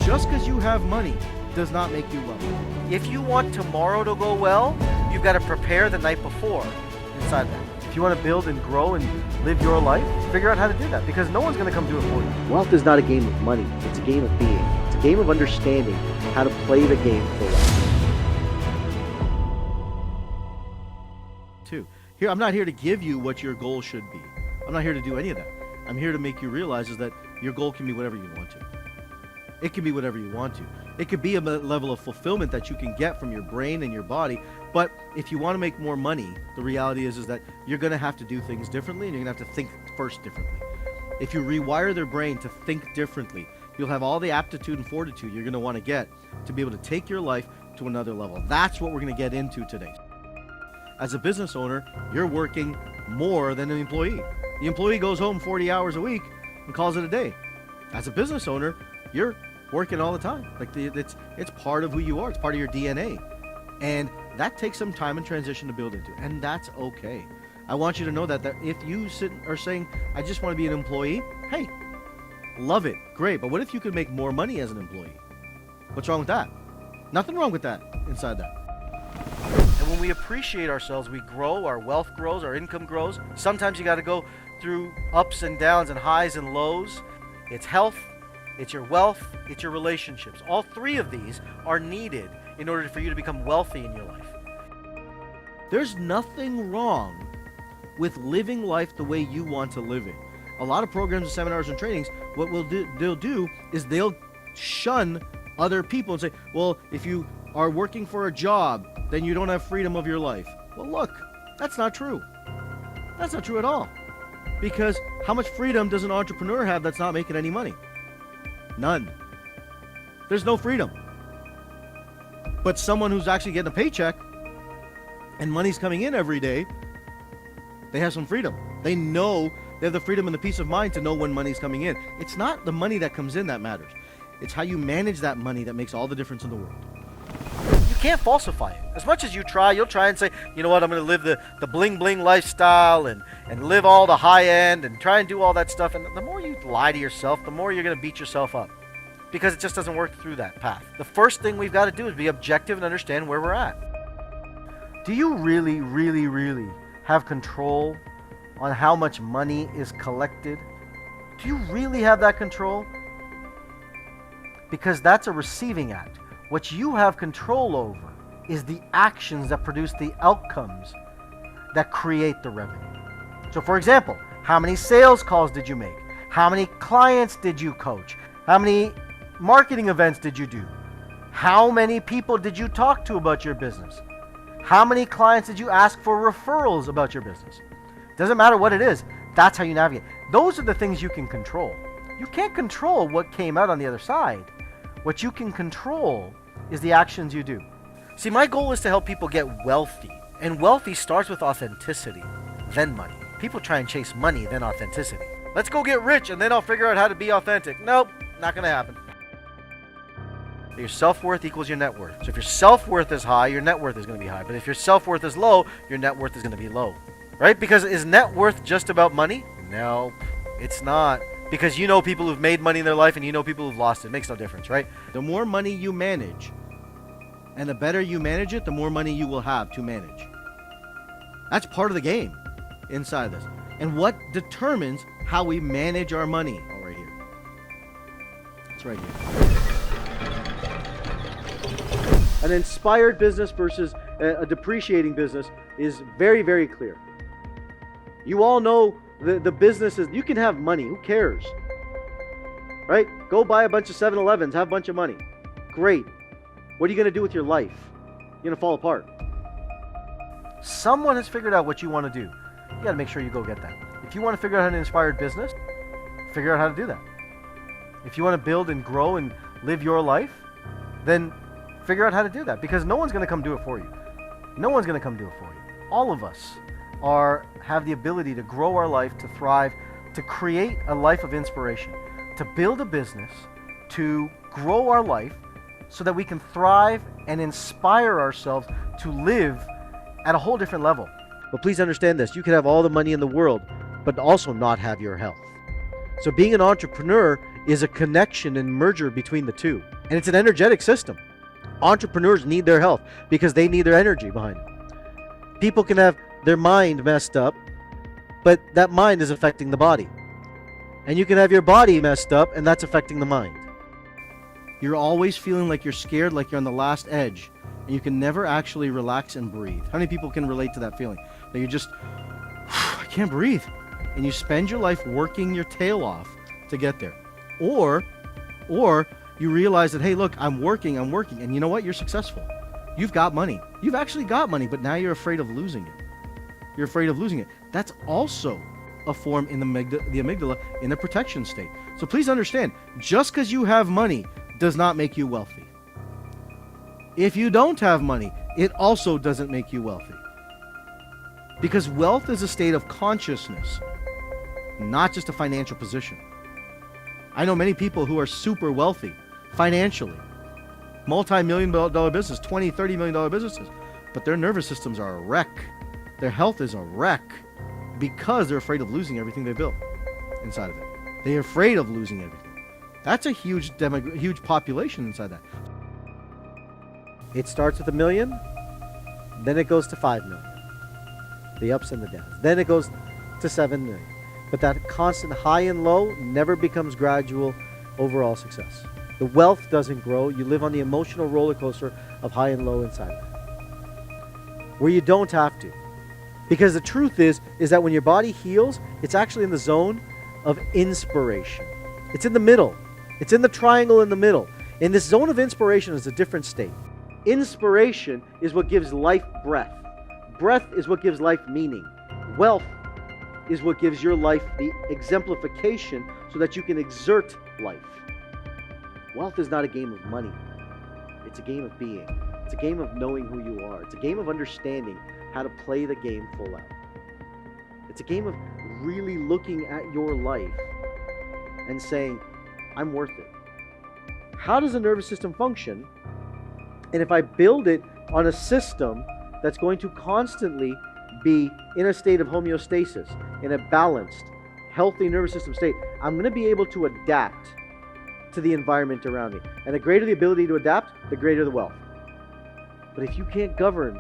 Just because you have money does not make you wealthy. If you want tomorrow to go well, you've got to prepare the night before inside that. If you want to build and grow and live your life, figure out how to do that, because no one's going to come do it for you. Wealth is not a game of money. It's a game of being. It's a game of understanding how to play the game for life. Here, I'm not here to give you what your goal should be. I'm not here to do any of that. I'm here to make you realize is that your goal can be whatever you want to. It can be whatever you want to. It could be a level of fulfillment that you can get from your brain and your body. But if you want to make more money, the reality is that you're going to have to do things differently, and you're going to have to think first differently. If you rewire their brain to think differently, you'll have all the aptitude and fortitude you're going to want to get to be able to take your life to another level. That's what we're going to get into today. As a business owner, you're working more than an employee. The employee goes home 40 hours a week and calls it a day. As a business owner, you're working all the time. Like it's part of who you are. It's part of your DNA. And that takes some time and transition to build into. And that's okay. I want you to know that if you are saying, I just want to be an employee, hey, love it, great. But what if you could make more money as an employee? What's wrong with that? Nothing wrong with that inside that. And when we appreciate ourselves, we grow, our wealth grows, our income grows. Sometimes you got to go through ups and downs and highs and lows. It's health, it's your wealth, it's your relationships. All three of these are needed in order for you to become wealthy in your life. There's nothing wrong with living life the way you want to live it. A lot of programs and seminars and trainings, what they'll do is they'll shun other people and say, well, if you are working for a job, then you don't have freedom of your life. Well, look, that's not true. That's not true at all. Because how much freedom does an entrepreneur have that's not making any money? None. There's no freedom. But someone who's actually getting a paycheck and money's coming in every day, they have some freedom. They know they have the freedom and the peace of mind to know when money's coming in. It's not the money that comes in that matters. It's how you manage that money that makes all the difference in the world. You can't falsify it. As much as you try, you'll try and say, you know what, I'm going to live the bling bling lifestyle and live all the high end and try and do all that stuff. And the more you lie to yourself, the more you're going to beat yourself up, because it just doesn't work through that path. The first thing we've got to do is be objective and understand where we're at. Do you really, really, really have control on how much money is collected? Do you really have that control? Because that's a receiving act. What you have control over is the actions that produce the outcomes that create the revenue. So for example, how many sales calls did you make? How many clients did you coach? How many marketing events did you do? How many people did you talk to about your business? How many clients did you ask for referrals about your business? Doesn't matter what it is, that's how you navigate. Those are the things you can control. You can't control what came out on the other side. What you can control is the actions you do. See, my goal is to help people get wealthy. And wealthy starts with authenticity, then money. People try and chase money, then authenticity. Let's go get rich and then I'll figure out how to be authentic. Nope, not going to happen. Your self-worth equals your net worth. So if your self-worth is high, your net worth is going to be high. But if your self-worth is low, your net worth is going to be low. Right? Because is net worth just about money? No, it's not. Because you know people who've made money in their life and you know people who've lost it. It makes no difference, right? The more money you manage, and the better you manage it, the more money you will have to manage. That's part of the game inside this. And what determines how we manage our money? Oh, right here. It's right here. An inspired business versus a depreciating business is very, very clear. You all know the businesses, you can have money, who cares? Right? Go buy a bunch of 7-Elevens, have a bunch of money. Great. What are you going to do with your life? You're going to fall apart. Someone has figured out what you want to do. You got to make sure you go get that. If you want to figure out how to inspire business, figure out how to do that. If you want to build and grow and live your life, then figure out how to do that, because no one's going to come do it for you. No one's going to come do it for you. All of us have the ability to grow our life, to thrive, to create a life of inspiration, to build a business, to grow our life so that we can thrive and inspire ourselves to live at a whole different level. But please understand this, you can have all the money in the world, but also not have your health. So being an entrepreneur is a connection and merger between the two. And it's an energetic system. Entrepreneurs need their health because they need their energy behind it. People can have their mind messed up, but that mind is affecting the body. And you can have your body messed up, and that's affecting the mind. You're always feeling like you're scared, like you're on the last edge, and you can never actually relax and breathe. How many people can relate to that feeling? That you're just, I can't breathe. And you spend your life working your tail off to get there. Or you realize that, hey, look, I'm working, and you know what? You're successful. You've got money. You've actually got money, but now you're afraid of losing it. You're afraid of losing it. That's also a form in the amygdala in the protection state. So please understand, just because you have money does not make you wealthy. If you don't have money, it also doesn't make you wealthy. Because wealth is a state of consciousness, not just a financial position. I know many people who are super wealthy financially, multi-million dollar business, $20, $30 million businesses, but their nervous systems are a wreck. Their health is a wreck because they're afraid of losing everything they built inside of it. They're afraid of losing everything. That's a huge population inside that. It starts with $1 million, then it goes to $5 million. The ups and the downs. Then it goes to $7 million. But that constant high and low never becomes gradual overall success. The wealth doesn't grow. You live on the emotional roller coaster of high and low inside of that, where you don't have to. Because the truth is that when your body heals, it's actually in the zone of inspiration. It's in the middle. It's in the triangle in the middle. And this zone of inspiration is a different state. Inspiration is what gives life breath. Breath is what gives life meaning. Wealth is what gives your life the exemplification so that you can exert life. Wealth is not a game of money. It's a game of being. It's a game of knowing who you are. It's a game of understanding how to play the game full out. It's a game of really looking at your life and saying, I'm worth it. How does the nervous system function? And if I build it on a system that's going to constantly be in a state of homeostasis, in a balanced, healthy nervous system state, I'm going to be able to adapt to the environment around me. And the greater the ability to adapt, the greater the wealth. But if you can't govern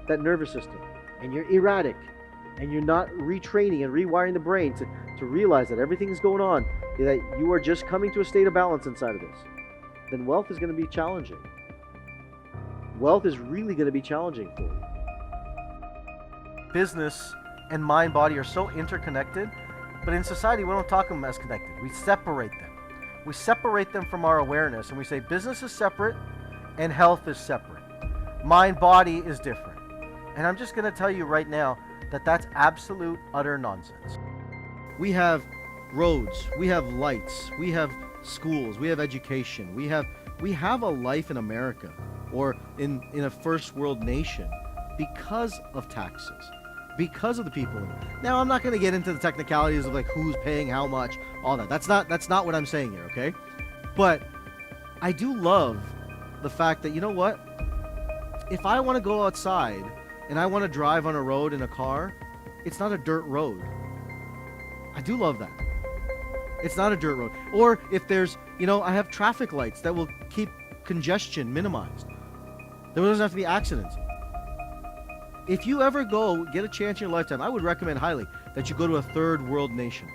that nervous system, and you're erratic, and you're not retraining and rewiring the brain to realize that everything's going on, that you are just coming to a state of balance inside of this, then wealth is going to be challenging. Wealth is really going to be challenging for you. Business and mind body are so interconnected, but in society we don't talk them as connected. We separate them. We separate them from our awareness, and we say business is separate and health is separate. Mind body is different. And I'm just going to tell you right now that that's absolute utter nonsense. We have roads, we have lights, we have schools, we have education, we have a life in America or in a first world nation because of taxes, because of the people in it. Now, I'm not going to get into the technicalities of like who's paying how much, all that. That's not what I'm saying here, okay? But I do love the fact that, you know what? If I want to go outside and I want to drive on a road in a car, it's not a dirt road. I do love that. It's not a dirt road. Or if there's, I have traffic lights that will keep congestion minimized. There doesn't have to be accidents. If you ever get a chance in your lifetime, I would recommend highly that you go to a third world nation.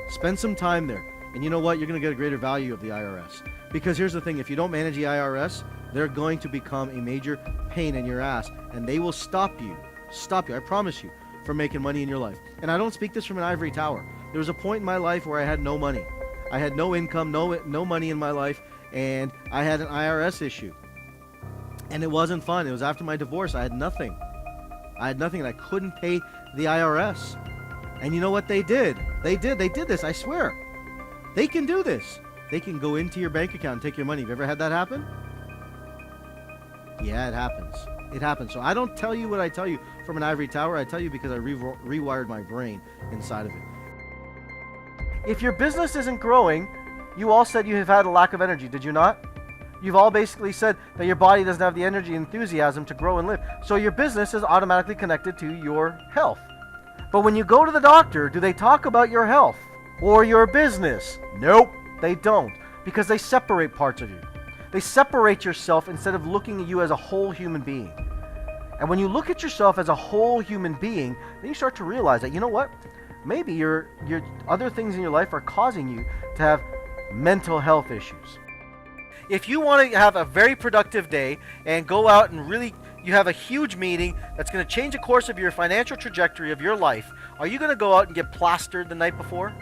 Spend some time there. And you know what? You're going to get a greater value of the IRS. Because here's the thing, if you don't manage the IRS, they're going to become a major pain in your ass, and they will stop you, I promise you, from making money in your life. And I don't speak this from an ivory tower. There was a point in my life where I had no money. I had no income, no money in my life, and I had an IRS issue. And it wasn't fun. It was after my divorce. I had nothing, and I couldn't pay the IRS. And you know what they did? They did this, I swear. They can do this. They can go into your bank account and take your money. Have you ever had that happen? Yeah, it happens. It happens. So I don't tell you what I tell you from an ivory tower. I tell you because I rewired my brain inside of it. If your business isn't growing, you all said you have had a lack of energy, did you not? You've all basically said that your body doesn't have the energy and enthusiasm to grow and live. So your business is automatically connected to your health. But when you go to the doctor, do they talk about your health or your business? Nope. They don't, because they separate parts of you. They separate yourself instead of looking at you as a whole human being. And when you look at yourself as a whole human being, then you start to realize that, you know what? Maybe your other things in your life are causing you to have mental health issues. If you want to have a very productive day and go out and really, you have a huge meeting that's going to change the course of your financial trajectory of your life, are you going to go out and get plastered the night before?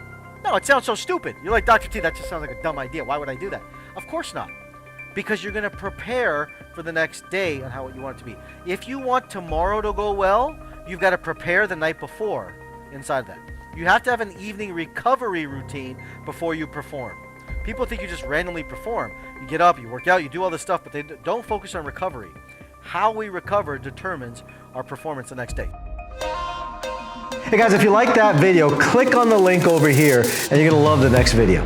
No, it sounds so stupid. You're like, Dr. T, that just sounds like a dumb idea. Why would I do that? Of course not. Because you're going to prepare for the next day and how you want it to be. If you want tomorrow to go well, you've got to prepare the night before inside of that. You have to have an evening recovery routine before you perform. People think you just randomly perform. You get up, you work out, you do all this stuff, but they don't focus on recovery. How we recover determines our performance the next day. Hey guys, if you like that video, click on the link over here and you're going to love the next video.